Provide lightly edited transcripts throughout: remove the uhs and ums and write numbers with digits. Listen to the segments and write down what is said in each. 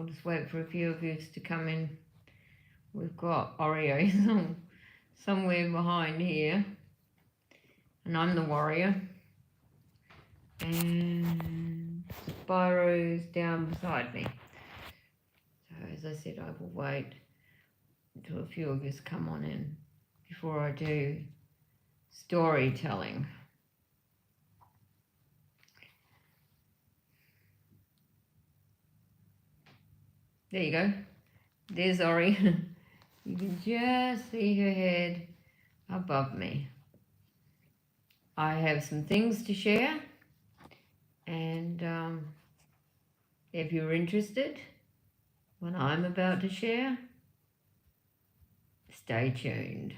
I'll just wait for a few of you to come in. We've got Oreo somewhere behind here. And I'm the warrior. And Spyro's down beside me. So as I said, I will wait until a few of us come on in before I do storytelling. There you go. There's Ori. You can just see her head above me. I have some things to share, and if you're interested, what I'm about to share, stay tuned.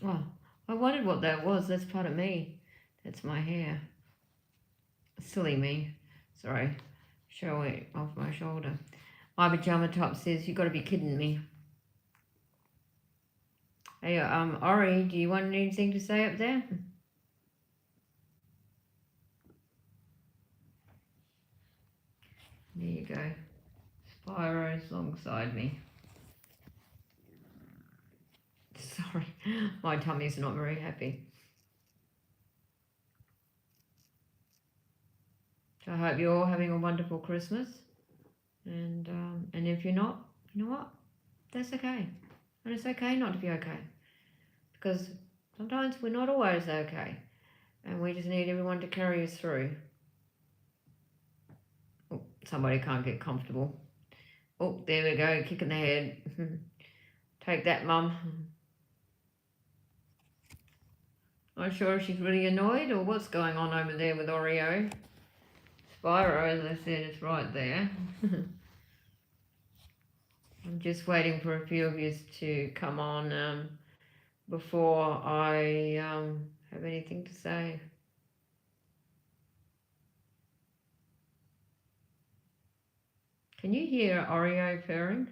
Oh, I wondered what that was. That's part of me. That's my hair. Silly me. Sorry. Show it off my shoulder. My pajama top says, "You got to be kidding me." Hey, Ori, do you want anything to say up there? There you go. Spyro's alongside me. Sorry, my tummy's not very happy. So I hope you're all having a wonderful Christmas. And if you're not, you know what? That's okay. And it's okay not to be okay. Because sometimes we're not always okay. And we just need everyone to carry us through. Oh, somebody can't get comfortable. Oh, there we go, kick in the head. Take that, Mum. Not sure if she's really annoyed or what's going on over there with Oreo. Spyro, as I said, is right there. I'm just waiting for a few of you to come on before I have anything to say. Can you hear Oreo purring?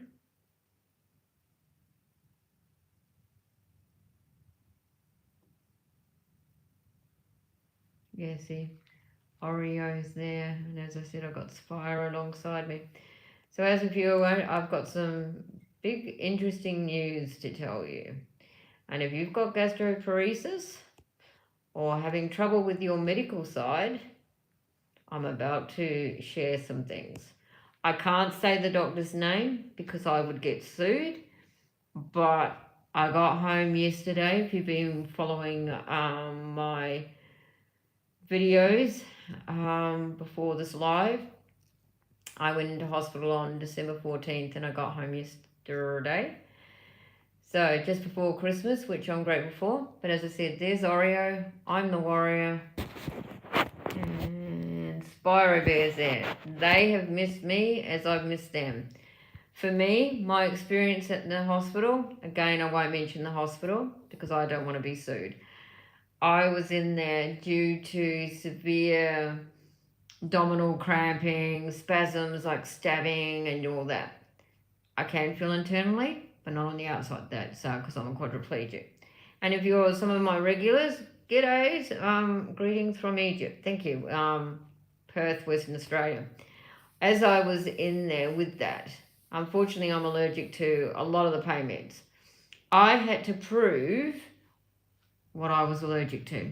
Yeah, see, Oreo's there, and as I said, I've got Spyro alongside me. So as if you're aware, I've got some big interesting news to tell you. And if you've got gastroparesis or having trouble with your medical side, I'm about to share some things. I can't say the doctor's name because I would get sued, but I got home yesterday. If you've been following my videos before this live, I went into hospital on December 14th and I got home yesterday. So just before Christmas, which I'm grateful for. But as I said, there's Oreo. I'm the warrior. And Spyro Bear's there. They have missed me as I've missed them. For me, my experience at the hospital, again, I won't mention the hospital because I don't want to be sued. I was in there due to severe abdominal cramping, spasms like stabbing and all that. I can feel internally, but not on the outside because I'm a quadriplegic. And if you're some of my regulars, g'days, greetings from Egypt. Thank you. Perth, Western Australia. As I was in there with that, unfortunately I'm allergic to a lot of the pain meds. I had to prove what I was allergic to.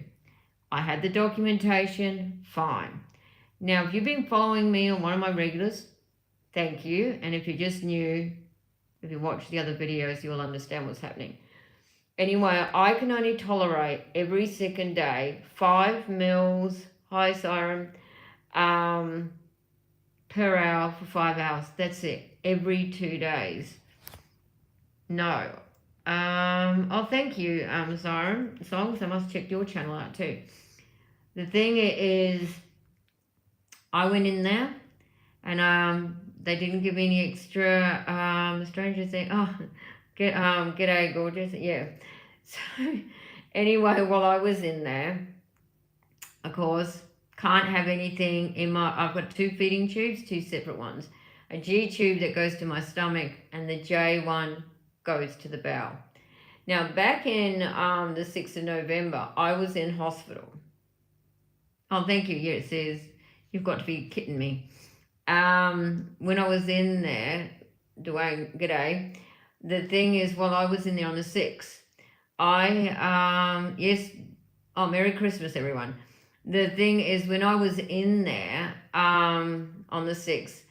I had the documentation, fine. Now, if you've been following me on one of my regulars, thank you. And if you're just new, if you watch the other videos, you'll understand what's happening. Anyway, I can only tolerate every second day 5 mils high serum per hour for 5 hours. That's it. Every 2 days. No. Oh, thank you, Siren Songs. I must check your channel out too. The thing is, I went in there and they didn't give me any extra stranger thing. Oh, g'day, gorgeous. Yeah. So anyway, while I was in there, of course, can't have anything in my. I've got 2 feeding tubes, 2 separate ones. A G tube that goes to my stomach, and the J one goes to the bowel. Now, back in the 6th of November, I was in hospital. Oh, thank you. Yeah, it says you've got to be kidding me. When I was in there, Dwayne, g'day. The thing is, while I was in there on the 6th, yes, oh, Merry Christmas, everyone. The thing is, when I was in there on the 6th,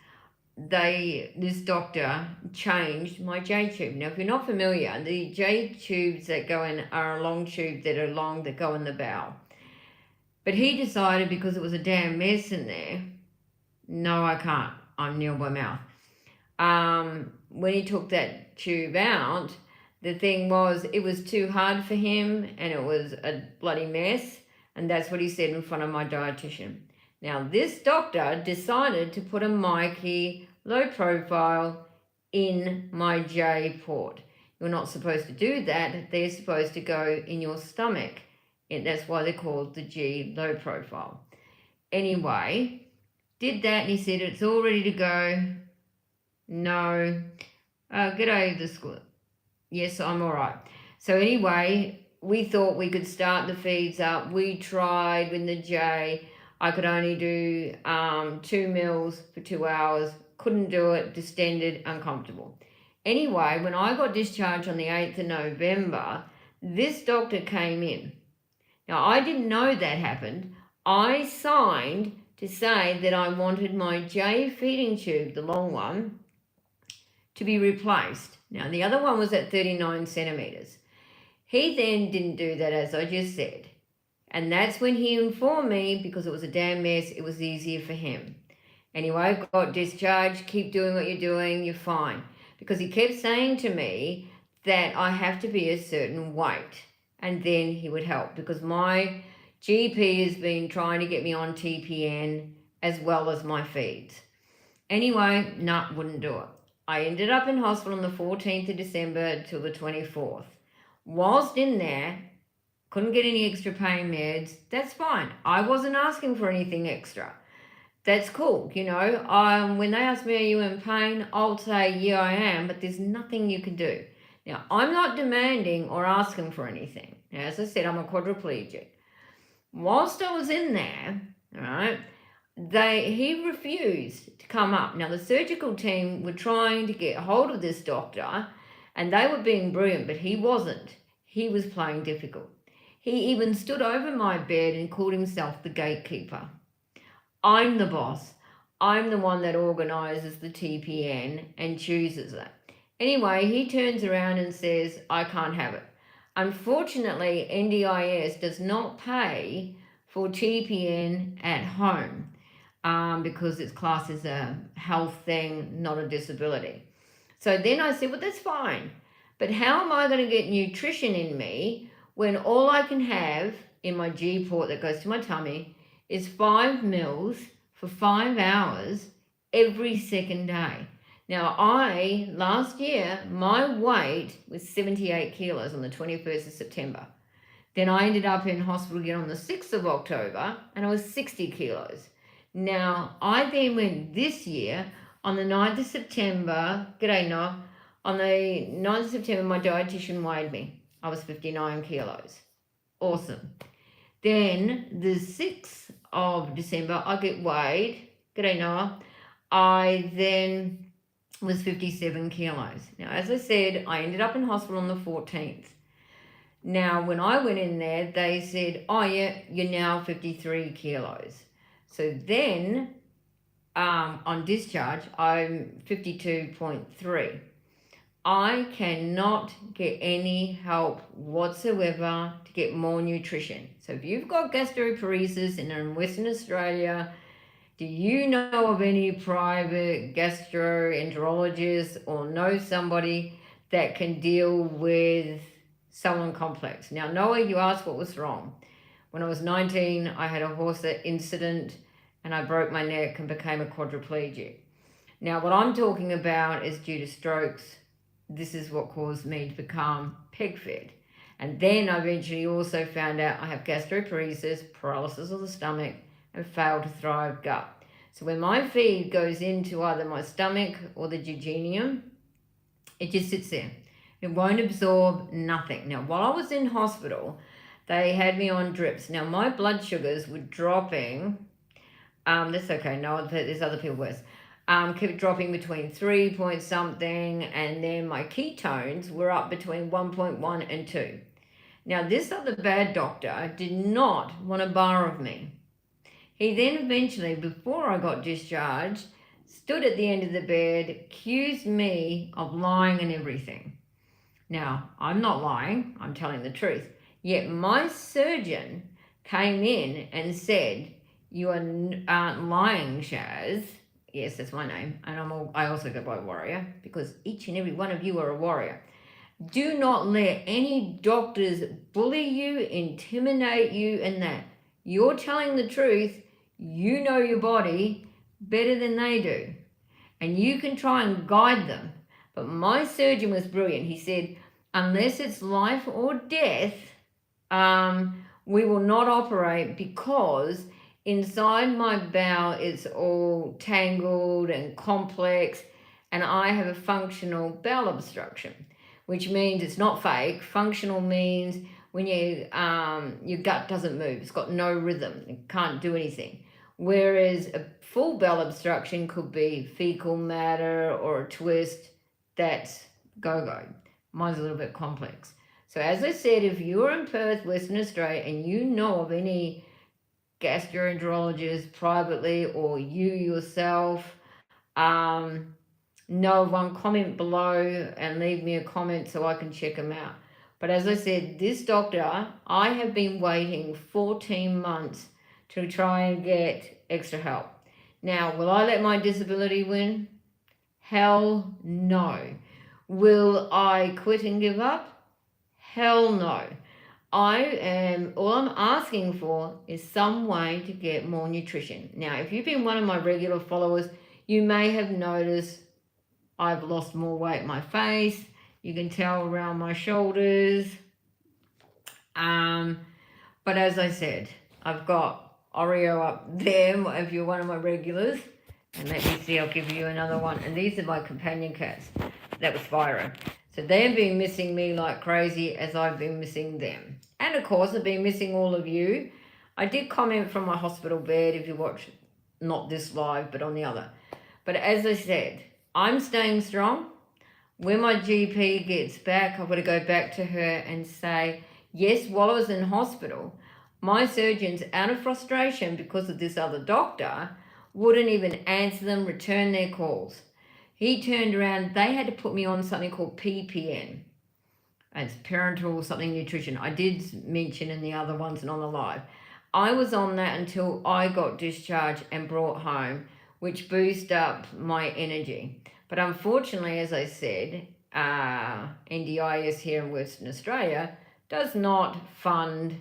this doctor changed my J tube. Now, if you're not familiar, the J tubes that go in are a long tube that are long that go in the bowel. But he decided, because it was a damn mess in there, no, I can't. I'm nil by mouth. When he took that tube out, the thing was, it was too hard for him and it was a bloody mess. And that's what he said in front of my dietitian. Now, this doctor decided to put a Myki low profile in my J port. You're not supposed to do that. They're supposed to go in your stomach. And that's why they're called the G low profile. Anyway, did that and he said, it's all ready to go. No. G'day, the school. Yes, I'm all right. So anyway, we thought we could start the feeds up. We tried with the J. I could only do 2 mils for 2 hours. Couldn't do it, distended, uncomfortable. Anyway, when I got discharged on the 8th of November, this doctor came in. Now, I didn't know that happened. I signed to say that I wanted my J feeding tube, the long one, to be replaced. Now, the other one was at 39 centimetres. He then didn't do that, as I just said. And that's when he informed me, because it was a damn mess, it was easier for him. Anyway, got discharged, keep doing what you're doing, you're fine. Because he kept saying to me that I have to be a certain weight, and then he would help. Because my GP has been trying to get me on TPN as well as my feeds. Anyway, wouldn't do it. I ended up in hospital on the 14th of December till the 24th. Whilst in there, couldn't get any extra pain meds. That's fine. I wasn't asking for anything extra. That's cool, you know. When they ask me, are you in pain? I'll say, yeah, I am, but there's nothing you can do. Now, I'm not demanding or asking for anything. Now, as I said, I'm a quadriplegic. Whilst I was in there, all right, he refused to come up. Now, the surgical team were trying to get hold of this doctor, and they were being brilliant, but he wasn't. He was playing difficult. He even stood over my bed and called himself the gatekeeper. I'm the boss. I'm the one that organises the TPN and chooses it. Anyway, he turns around and says, I can't have it. Unfortunately, NDIS does not pay for TPN at home because it's classed as a health thing, not a disability. So then I said, well, that's fine. But how am I going to get nutrition in me when all I can have in my G port that goes to my tummy is 5 mils for 5 hours every second day? Now, last year, my weight was 78 kilos on the 21st of September. Then I ended up in hospital again on the 6th of October, and I was 60 kilos. Now, I then went this year on the 9th of September, g'day, Noah, on the 9th of September, my dietitian weighed me. I was 59 kilos. Awesome. Then the 6th of December, I get weighed. G'day, Noah. I then was 57 kilos. Now, as I said, I ended up in hospital on the 14th. Now, when I went in there, they said, oh, yeah, you're now 53 kilos. So then, on discharge, I'm 52.3. I cannot get any help whatsoever to get more nutrition. So if you've got gastroparesis and are in Western Australia, do you know of any private gastroenterologist or know somebody that can deal with someone complex? Now, Noah, you asked what was wrong. When I was 19, I had a horse incident and I broke my neck and became a quadriplegic. Now, what I'm talking about is due to strokes. This is what caused me to become peg-fed. And then I eventually also found out I have gastroparesis, paralysis of the stomach, and fail to thrive gut. So when my feed goes into either my stomach or the jejunum, it just sits there. It won't absorb nothing. Now, while I was in hospital, they had me on drips. Now, my blood sugars were dropping. That's okay. No, there's other people worse. kept dropping between 3 point something, and then my ketones were up between 1.1 and 2. Now, this other bad doctor did not want a bar of me. He then eventually, before I got discharged, stood at the end of the bed, accused me of lying and everything. Now, I'm not lying, I'm telling the truth. Yet my surgeon came in and said, "You aren't lying, Shaz." Yes, that's my name. And I also go by Warrior, because each and every one of you are a warrior. Do not let any doctors bully you, intimidate you, and that. You're telling the truth. You know your body better than they do. And you can try and guide them. But my surgeon was brilliant. He said, unless it's life or death, we will not operate, because inside my bowel it's all tangled and complex, and I have a functional bowel obstruction, which means it's not fake. Functional means when your gut doesn't move, it's got no rhythm, it can't do anything. Whereas a full bowel obstruction could be fecal matter or a twist. That's go-go. Mine's a little bit complex. So as I said, if you're in Perth, Western Australia, and you know of any gastroenterologist privately, or you yourself know of one, comment below and leave me a comment so I can check them out. But as I said, this doctor, I have been waiting 14 months to try and get extra help. Now, will I let my disability win? Hell no. Will I quit and give up? Hell no. All I'm asking for is some way to get more nutrition. Now, if you've been one of my regular followers, you may have noticed I've lost more weight in my face. You can tell around my shoulders. But as I said, I've got Oreo up there if you're one of my regulars. And let me see, I'll give you another one. And these are my companion cats. That was Spyro. So they've been missing me like crazy, as I've been missing them. And of course, I've been missing all of you. I did comment from my hospital bed, if you watch, not this live, but on the other. But as I said, I'm staying strong. When my GP gets back, I've got to go back to her and say, yes, while I was in hospital, my surgeons, out of frustration because of this other doctor, wouldn't even answer them, return their calls. He turned around, they had to put me on something called PPN. It's parental something nutrition. I did mention in the other ones and on the live. I was on that until I got discharged and brought home, which boosted up my energy. But unfortunately, as I said, NDIS here in Western Australia does not fund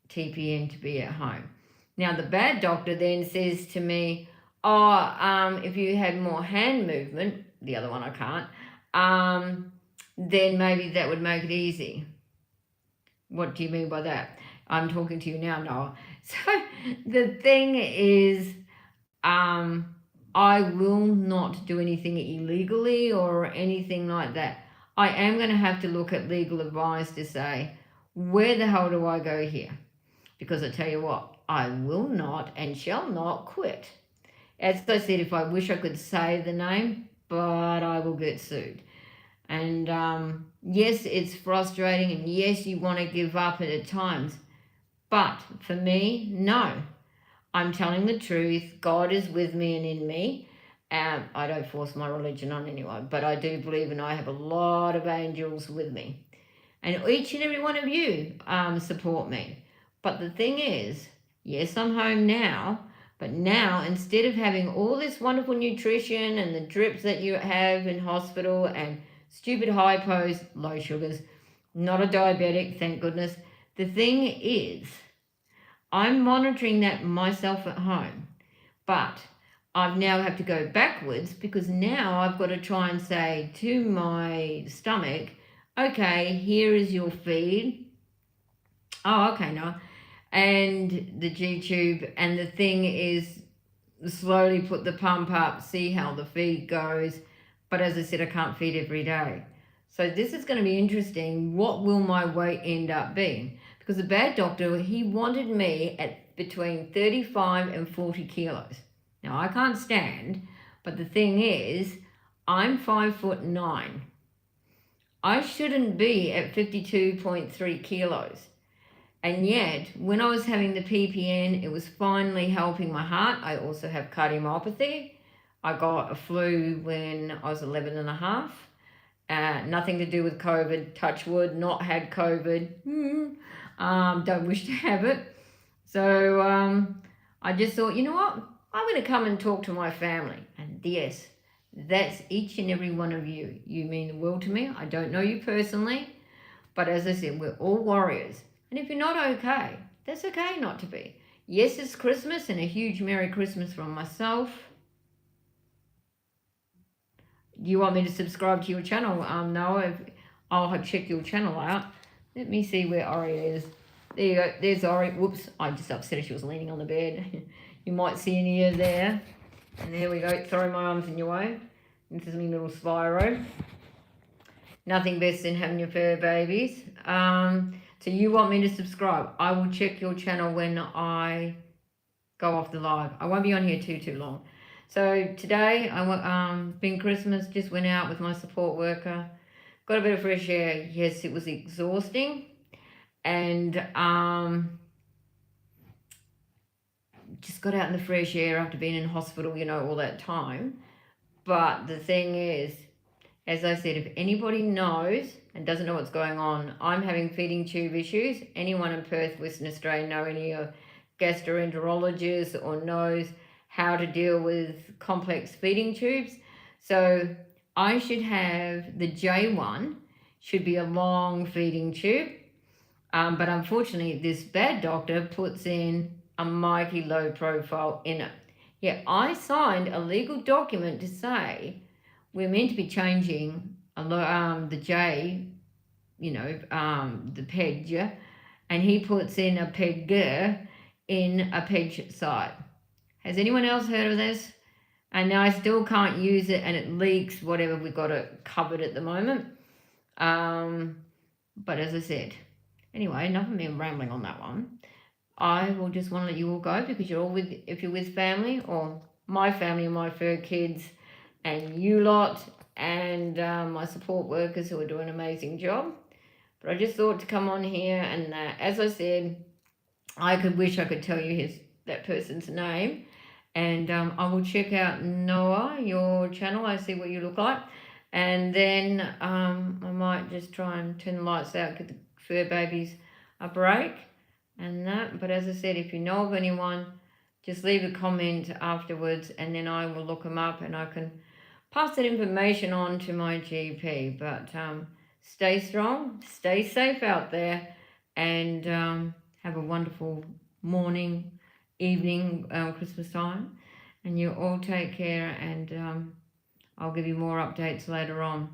TPN to be at home. Now, the bad doctor then says to me, if you had more hand movement, the other one I can't, then maybe that would make it easy. What do you mean by that? I'm talking to you now, Noah. So the thing is, I will not do anything illegally or anything like that. I am going to have to look at legal advice to say, where the hell do I go here? Because I tell you what, I will not and shall not quit. As I said, if I wish I could say the name, but I will get sued. And yes, it's frustrating, and yes, you want to give up at times. But for me, no. I'm telling the truth. God is with me and in me. I don't force my religion on anyone, but I do believe, and I have a lot of angels with me. And each and every one of you support me. But the thing is, yes, I'm home now, but now, instead of having all this wonderful nutrition and the drips that you have in hospital and stupid hypos, low sugars, not a diabetic, thank goodness. The thing is, I'm monitoring that myself at home, but I now have to go backwards, because now I've got to try and say to my stomach, okay, here is your feed. Oh, okay, no. And the G-tube, and the thing is slowly put the pump up, see how the feed goes. But as I said, I can't feed every day. So this is going to be interesting. What will my weight end up being? Because the bad doctor, he wanted me at between 35 and 40 kilos. Now, I can't stand, But the thing is, I'm 5'9". I shouldn't be at 52.3 kilos. And yet, when I was having the PPN, it was finally helping my heart. I also have cardiomyopathy. I got a flu when I was 11 and a half. Nothing to do with COVID, touch wood, not had COVID. Don't wish to have it. So I just thought, you know what? I'm going to come and talk to my family. And yes, that's each and every one of you. You mean the world to me. I don't know you personally, but as I said, we're all warriors. And if you're not okay, that's okay not to be. Yes, it's Christmas, and a huge Merry Christmas from myself. Do you want me to subscribe to your channel? No, I'll check your channel out. Let me see where Ori is. There you go. There's Ori. Whoops, I just upset her. She was leaning on the bed. You might see an ear there. And there we go. Sorry, my arm's in your way. This is my little Spyro. Nothing best than having your fur babies. So you want me to subscribe? I will check your channel when I go off the live. I won't be on here too long. So today, being Christmas, just went out with my support worker. Got a bit of fresh air. Yes, it was exhausting. And just got out in the fresh air after being in hospital, all that time. But the thing is, as I said, if anybody knows and doesn't know what's going on, I'm having feeding tube issues. Anyone in Perth, Western Australia, know any gastroenterologists or knows how to deal with complex feeding tubes. So I should have the J1, should be a long feeding tube. But unfortunately, this bad doctor puts in a mighty low profile in it. Yeah, I signed a legal document to say we're meant to be changing the J, the PEG, and he puts in a PEG in a PEG site. Has anyone else heard of this? And now I still can't use it, and it leaks, whatever, we've got it covered at the moment. But as I said, anyway, enough of me rambling on that one. I will just want to let you all go because if you're with family or my family and my fur kids and you lot and my support workers who are doing an amazing job. But I just thought to come on here and as I said, I could wish I could tell you that person's name. And I will check out Noah, your channel. I see what you look like. And then I might just try and turn the lights out, give the fur babies a break and that. But as I said, if you know of anyone, just leave a comment afterwards and then I will look them up and I can pass that information on to my GP. But stay strong, stay safe out there, and have a wonderful morning, evening, Christmas time. And you all take care, and I'll give you more updates later on.